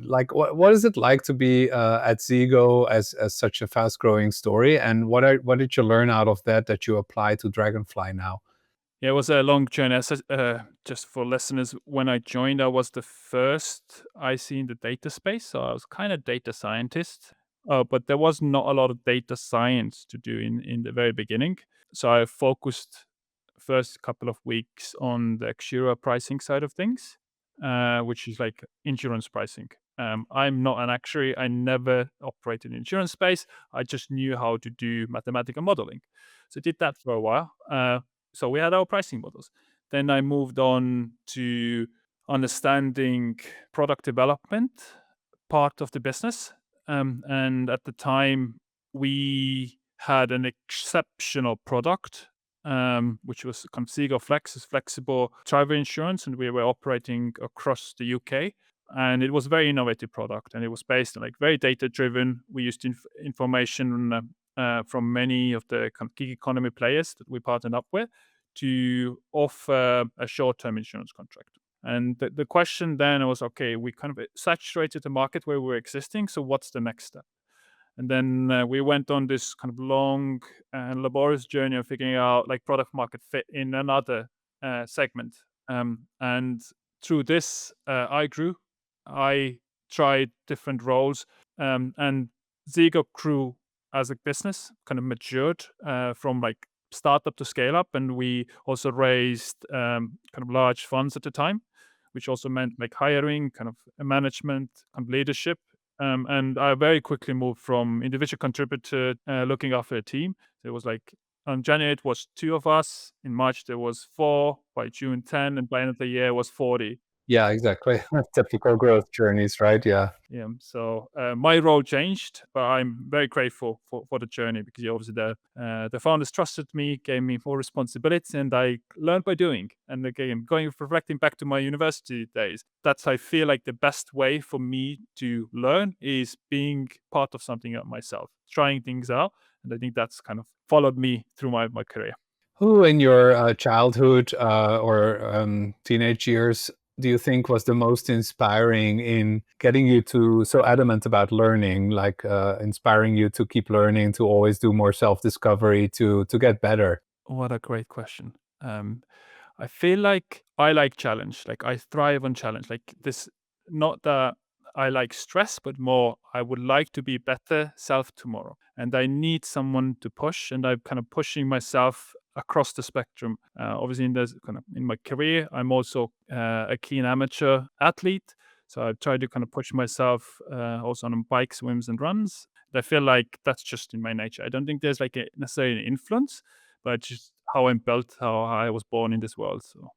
like what is it like to be at Zego as such a fast growing story, and what did you learn out of that you apply to Dragonfly now? Yeah, it was a long journey. Just for listeners, when I joined, I was the first IC in the data space, so I was kind of data scientist. But there was not a lot of data science to do in the very beginning. So I focused first couple of weeks on the Xura pricing side of things, which is like insurance pricing. I'm not an actuary. I never operated in insurance space. I just knew how to do mathematical modeling. So I did that for a while. So we had our pricing models. Then I moved on to understanding product development part of the business. And at the time, we had an exceptional product, which was kind of Zego Flex, is flexible driver insurance, and we were operating across the UK. And it was a very innovative product, and it was based on like very data driven. We used information from many of the kind of gig economy players that we partnered up with to offer a short term insurance contract. And the question then was, okay, we kind of saturated the market where we were existing. So what's the next step? And then we went on this kind of long and laborious journey of figuring out like product market fit in another segment. And through this, I grew. I tried different roles, and Zego grew as a business, kind of matured from like startup to scale up, and we also raised kind of large funds at the time, which also meant like hiring, kind of management and leadership. And I very quickly moved from individual contributor looking after a team. So it was like on January it was 2 of us. In March there was 4. By June 10, and by end of the year it was 40. Yeah, exactly. Typical growth journeys, right? Yeah. Yeah. So my role changed, but I'm very grateful for the journey because obviously the founders trusted me, gave me more responsibility, and I learned by doing. And again, reflecting back to my university days, that's I feel like the best way for me to learn is being part of something myself, trying things out, and I think that's kind of followed me through my career. Who in your childhood or teenage years do you think was the most inspiring in getting you to so adamant about learning, like inspiring you to keep learning, to always do more self-discovery, to get better? What a great question. I feel like I like challenge. Like I thrive on challenge. Like this, not that I like stress, but more I would like to be better self tomorrow. And I need someone to push. And I'm kind of pushing myself across the spectrum. Obviously, in this kind of in my career, I'm also a keen amateur athlete. So I try to kind of push myself also on bike swims and runs. I feel like that's just in my nature. I don't think there's like a necessarily an influence, but just how I'm built, how I was born in this world. So